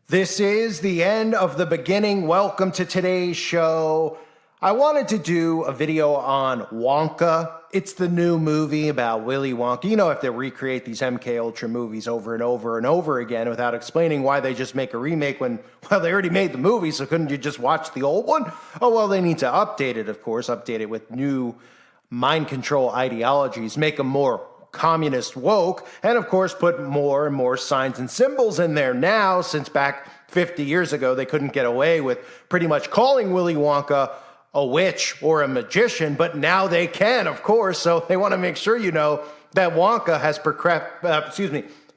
This is the end of the beginning. Welcome to today's show. I wanted to do a video on Wonka. It's the new movie about Willy Wonka. You know, if they recreate these MK Ultra movies over and over and over again without explaining why they just make a remake when, well, they already made the movie, so couldn't you just watch the old one? Oh, well, they need to update it, of course, update it with new mind control ideologies, make them more communist woke, and of course put more and more signs and symbols in there now, since back 50 years ago they couldn't get away with pretty much calling Willy Wonka a witch or a magician, but now they can, of course, so they want to make sure you know that Wonka has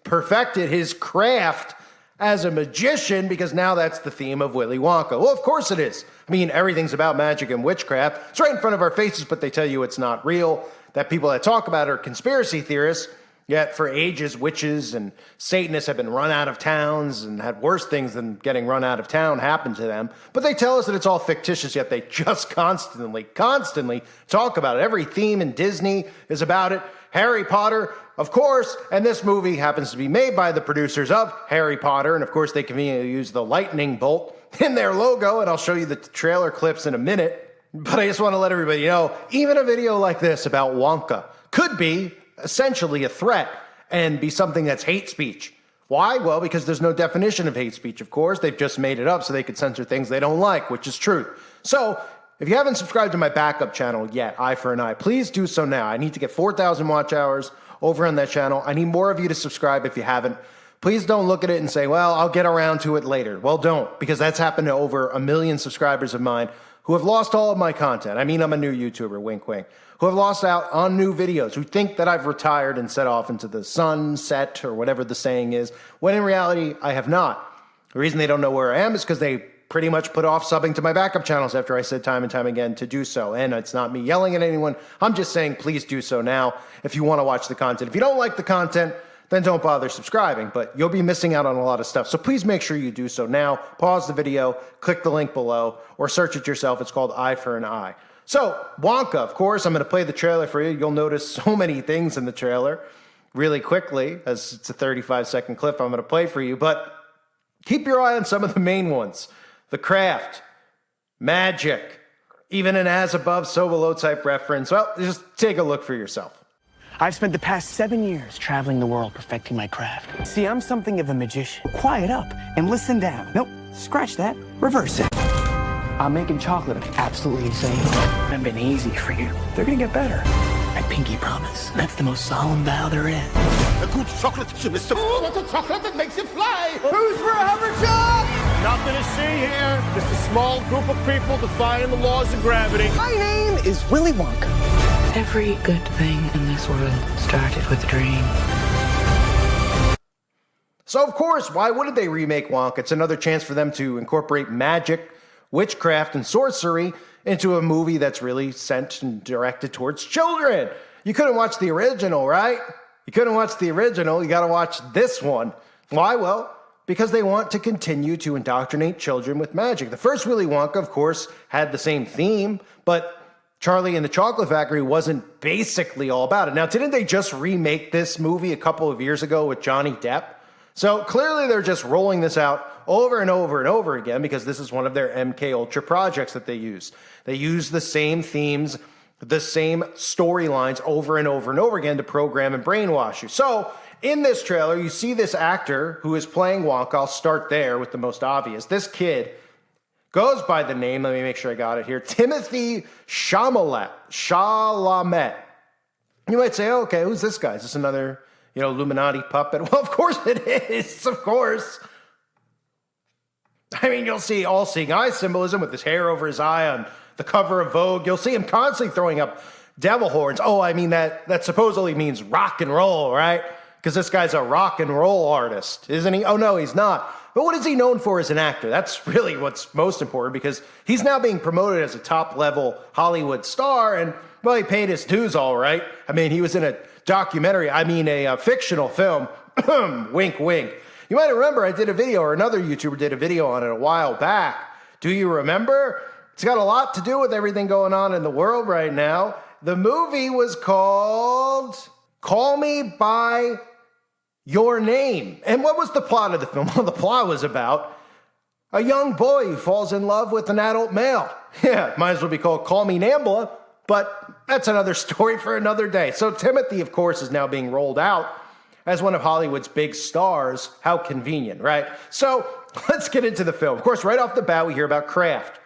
perfected his craft as a magician, because now that's the theme of Willy Wonka. Well, of course it is. I mean, everything's about magic and witchcraft. It's right in front of our faces, but they tell you it's not real, that people that talk about it are conspiracy theorists. Yet for ages, witches and Satanists have been run out of towns and had worse things than getting run out of town happen to them. But they tell us that it's all fictitious, yet they just constantly talk about it. Every theme in Disney is about it. Harry Potter, of course, and this movie happens to be made by the producers of Harry Potter, and of course they conveniently use the lightning bolt in their logo, and I'll show you the trailer clips in a minute. But I just want to let everybody know, even a video like this about Wonka could be essentially a threat and be something that's hate speech. Why? Well, because there's no definition of hate speech, of course. They've just made it up so they could censor things they don't like, which is truth. So, if you haven't subscribed to my backup channel yet, Eye for an Eye, please do so now. I need to get 4,000 watch hours over on that channel. I need more of you to subscribe if you haven't. Please don't look at it and say, well, I'll get around to it later. Well, don't, because that's happened to over 1 million subscribers of mine who have lost all of my content. I mean, I'm a new YouTuber, wink, wink, who have lost out on new videos, who think that I've retired and set off into the sunset or whatever the saying is, when in reality, I have not. The reason they don't know where I am is because they pretty much put off subbing to my backup channels after I said time and time again to do so. And it's not me yelling at anyone. I'm just saying, please do so now if you want to watch the content. If you don't like the content, then don't bother subscribing, but you'll be missing out on a lot of stuff. So please make sure you do so now. Pause the video, click the link below, or search it yourself. It's called Eye for an Eye. So, Wonka, of course, I'm going to play the trailer for you. You'll notice so many things in the trailer really quickly, as it's a 35-second clip I'm going to play for you, but keep your eye on some of the main ones. The craft, magic, even an as above, so below type reference. Well, just take a look for yourself. I've spent the past 7 years traveling the world perfecting my craft. See, I'm something of a magician. Quiet up and listen down. Nope, scratch that, reverse it. I'm making chocolate absolutely insane. I've been easy for you. They're gonna get better. I pinky promise. That's the most solemn vow there is. A good chocolate, Mr. Oh, that's a chocolate that makes you fly. Who's for a hover Nothing to see here. Just a small group of people defying the laws of gravity. My name is Willy Wonka. Every good thing in this world started with a dream. So, of course, why wouldn't they remake Wonka? It's another chance for them to incorporate magic, witchcraft, and sorcery into a movie that's really sent and directed towards children. You couldn't watch the original, right? You couldn't watch the original. You got to watch this one. Why? Well, because they want to continue to indoctrinate children with magic. The first Willy Wonka, of course, had the same theme, but Charlie and the Chocolate Factory wasn't basically all about it. Now, didn't they just remake this movie a couple of years ago with Johnny Depp? So clearly they're just rolling this out over and over and over again because this is one of their MK Ultra projects that they use. They use the same themes, the same storylines over and over and over again to program and brainwash you. So in this trailer, you see this actor who is playing Wonka. I'll start there with the most obvious. This kid goes by the name, let me make sure I got it here, Timothee Chalamet. You might say, oh, okay, who's this guy? Is this another, Illuminati puppet? Well, of course it is, of course. I mean, you'll see all-seeing eye symbolism with his hair over his eye on the cover of Vogue. You'll see him constantly throwing up devil horns. Oh, I mean, that supposedly means rock and roll, right? Because this guy's a rock and roll artist, isn't he? Oh, no, he's not. But what is he known for as an actor? That's really what's most important, because he's now being promoted as a top-level Hollywood star, and, well, he paid his dues all right. I mean, he was in a documentary, a fictional film, wink, wink. You might remember I did a video, or another YouTuber did a video on it a while back. Do you remember? It's got a lot to do with everything going on in the world right now. The movie was called Call Me By Your Name. And what was the plot of the film? Well, the plot was about A young boy who falls in love with an adult male. Yeah, might as well be called Call Me Nambla, but that's another story for another day. So Timothy, of course, is now being rolled out as one of Hollywood's big stars. How convenient, right? So let's get into the film. Of course, right off the bat, we hear about craft,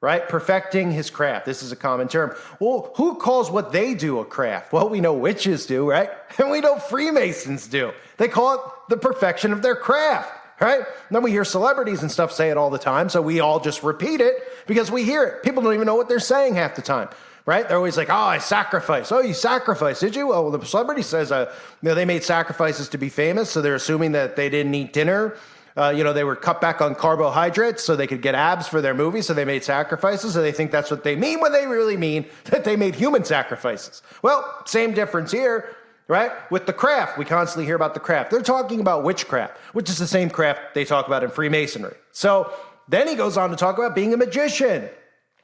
right? Perfecting his craft. This is a common term. Well, who calls what they do a craft? Well, we know witches do, right? And we know Freemasons do. They call it the perfection of their craft, right? Then we hear celebrities and stuff say it all the time, so we all just repeat it because we hear it. People don't even know what they're saying half the time. Right? They're always like, oh, I sacrificed. Oh, you sacrificed, did you? Well, the celebrity says, they made sacrifices to be famous, so they're assuming that they didn't eat dinner. They were cut back on carbohydrates so they could get abs for their movie, so they made sacrifices, so they think that's what they mean when they really mean that they made human sacrifices. Well, same difference here, right? With the craft, we constantly hear about the craft. They're talking about witchcraft, which is the same craft they talk about in Freemasonry. So then he goes on to talk about being a magician.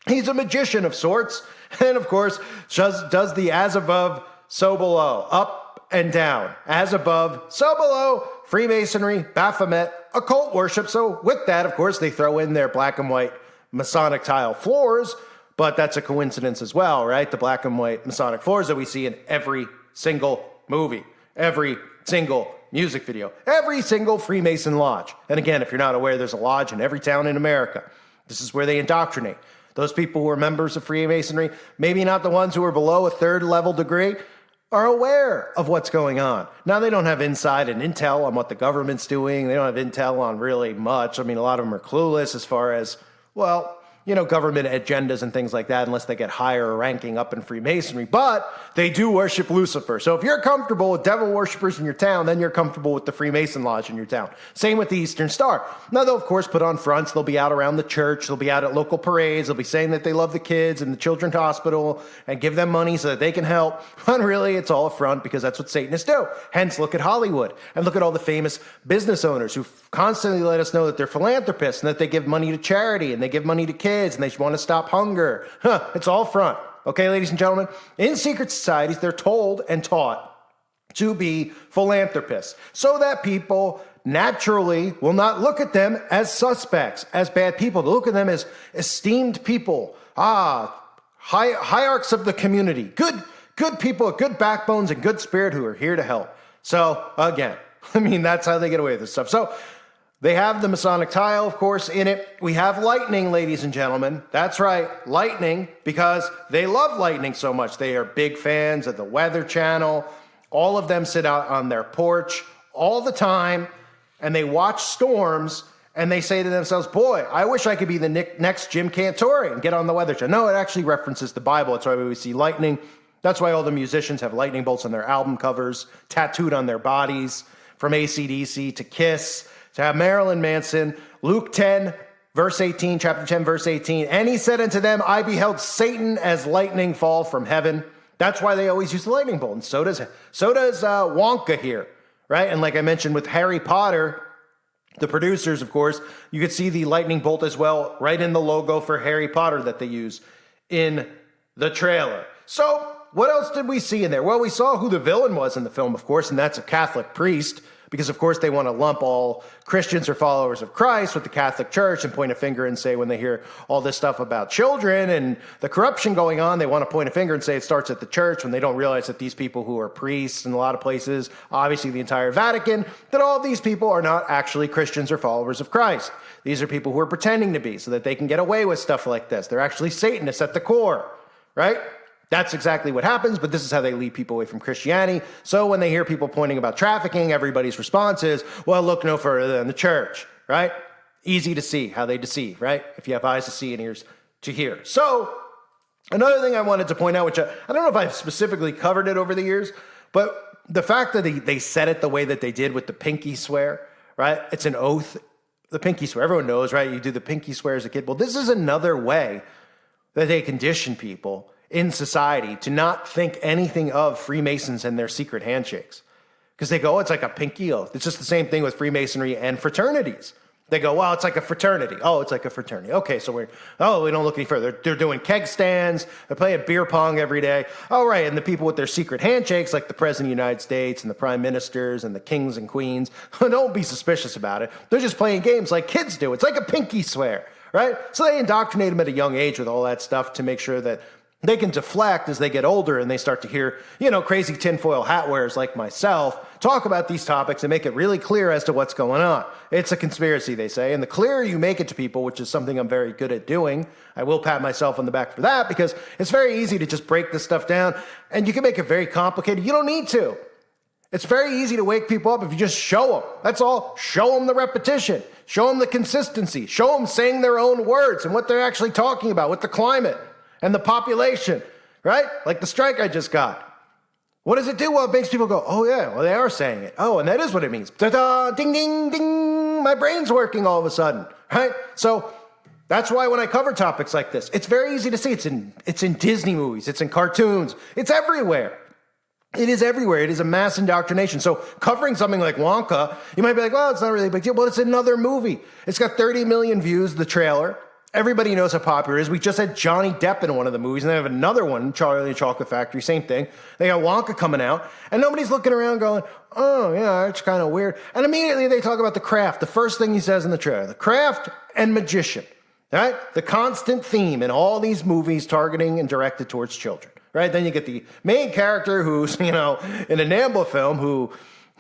He's a magician of sorts. And of course, does the as above, so below, up and down. As above, so below, Freemasonry, Baphomet, occult worship. So with that, of course, they throw in their black and white Masonic tile floors, but that's a coincidence as well, right? The black and white Masonic floors that we see in every single movie, every single music video, every single Freemason lodge. And again, if you're not aware, there's a lodge in every town in America. This is where they indoctrinate. Those people who are members of Freemasonry, maybe not the ones who are below a third level degree, are aware of what's going on. Now, they don't have inside and intel on what the government's doing. They don't have intel on really much. I mean, a lot of them are clueless as far as, government agendas and things like that, unless they get higher ranking up in Freemasonry. But they do worship Lucifer. So if you're comfortable with devil worshippers in your town, then you're comfortable with the Freemason lodge in your town. Same with the Eastern Star. Now, they'll, of course, put on fronts. They'll be out around the church. They'll be out at local parades. They'll be saying that they love the kids in the children's hospital and give them money so that they can help. But really, it's all a front because that's what Satanists do. Hence, look at Hollywood and look at all the famous business owners who constantly let us know that they're philanthropists and that they give money to charity and they give money to kids and they want to stop hunger. It's all front. Okay, ladies and gentlemen, in secret societies, they're told and taught to be philanthropists so that people naturally will not look at them as suspects, as bad people. They look at them as esteemed people, hierarchs of the community, good people with good backbones and good spirit who are here to help. So again, that's how they get away with this stuff. So they have the Masonic tile, of course, in it. We have lightning, ladies and gentlemen. That's right, lightning, because they love lightning so much. They are big fans of the Weather Channel. All of them sit out on their porch all the time, and they watch storms, and they say to themselves, boy, I wish I could be the next Jim Cantore and get on the Weather Channel. No, it actually references the Bible. That's why we see lightning. That's why all the musicians have lightning bolts on their album covers, tattooed on their bodies, from AC/DC to Kiss, to have Marilyn Manson, Luke 10, verse 18, chapter 10, verse 18. And he said unto them, I beheld Satan as lightning fall from heaven. That's why they always use the lightning bolt. And so does Wonka here, right? And like I mentioned with Harry Potter, the producers, of course, you could see the lightning bolt as well, right in the logo for Harry Potter that they use in the trailer. So what else did we see in there? Well, we saw who the villain was in the film, of course, and that's a Catholic priest. Because, of course, they want to lump all Christians or followers of Christ with the Catholic Church and point a finger and say when they hear all this stuff about children and the corruption going on, they want to point a finger and say it starts at the church when they don't realize that these people who are priests in a lot of places, obviously the entire Vatican, that all these people are not actually Christians or followers of Christ. These are people who are pretending to be so that they can get away with stuff like this. They're actually Satanists at the core, right? That's exactly what happens, but this is how they lead people away from Christianity. So when they hear people pointing about trafficking, everybody's response is, well, look no further than the church, right? Easy to see how they deceive, right? If you have eyes to see and ears to hear. So another thing I wanted to point out, which I don't know if I've specifically covered it over the years, but the fact that they said it the way that they did with the pinky swear, right? It's an oath. The pinky swear, everyone knows, right? You do the pinky swear as a kid. Well, this is another way that they condition people in society to not think anything of Freemasons and their secret handshakes. Because they go, oh, it's like a pinky oath. It's just the same thing with Freemasonry and fraternities. They go, well, it's like a fraternity. Oh, it's like a fraternity. Okay, so we don't look any further. They're doing keg stands. They're playing beer pong every day. All right, and the people with their secret handshakes, like the President of the United States and the prime ministers and the kings and queens, don't be suspicious about it. They're just playing games like kids do. It's like a pinky swear, right? So they indoctrinate them at a young age with all that stuff to make sure that they can deflect as they get older and they start to hear, crazy tinfoil hat wearers like myself talk about these topics and make it really clear as to what's going on. It's a conspiracy, they say, and the clearer you make it to people, which is something I'm very good at doing, I will pat myself on the back for that, because it's very easy to just break this stuff down, and you can make it very complicated. You don't need to. It's very easy to wake people up if you just show them. That's all. Show them the repetition. Show them the consistency. Show them saying their own words and what they're actually talking about with the climate and the population, right? Like the strike I just got. What does it do? Well, it makes people go, oh yeah, well, they are saying it. Oh, and that is what it means. Ta-da, ding, ding, ding, my brain's working all of a sudden, right? So that's why when I cover topics like this, it's very easy to see. It's in Disney movies. It's in cartoons. It's everywhere. It is everywhere. It is a mass indoctrination. So covering something like Wonka, you might be like, well, it's not really a big deal. Well, it's another movie. It's got 30 million views, the trailer. Everybody knows how popular it is. We just had Johnny Depp in one of the movies, and they have another one, Charlie and the Chocolate Factory, same thing. They got Wonka coming out, and nobody's looking around going, oh, yeah, it's kind of weird. And immediately they talk about the craft, the first thing he says in the trailer, the craft and magician, right? The constant theme in all these movies targeting and directed towards children, right? Then you get the main character who's, in a NAMBLA film who,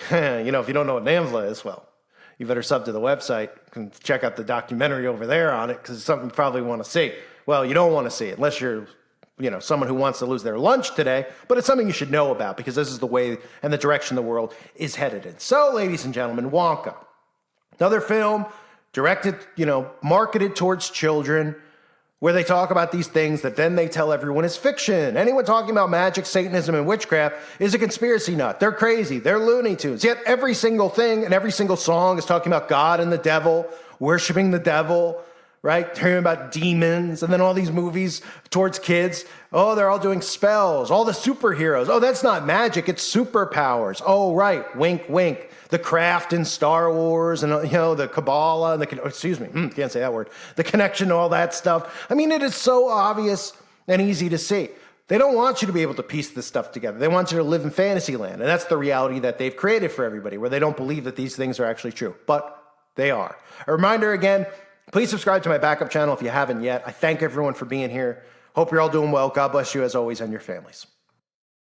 if you don't know what NAMBLA is, well, you better sub to the website and check out the documentary over there on it, because it's something you probably want to see. Well, you don't want to see it unless you're, someone who wants to lose their lunch today, but it's something you should know about, because this is the way and the direction the world is headed in. So, ladies and gentlemen, Wonka. Another film directed, marketed towards children, where they talk about these things that then they tell everyone is fiction. Anyone talking about magic, Satanism, and witchcraft is a conspiracy nut. They're crazy. They're Looney Tunes. Yet every single thing and every single song is talking about God and the devil, worshiping the devil, right? Hearing about demons, and then all these movies towards kids. Oh, they're all doing spells. All the superheroes. Oh, that's not magic. It's superpowers. Oh, right. Wink, wink. The craft in Star Wars and, the Kabbalah, and can't say that word. The connection to all that stuff. I mean, it is so obvious and easy to see. They don't want you to be able to piece this stuff together. They want you to live in fantasy land. And that's the reality that they've created for everybody, where they don't believe that these things are actually true. But they are. A reminder again, please subscribe to my backup channel if you haven't yet. I thank everyone for being here. Hope you're all doing well. God bless you as always and your families.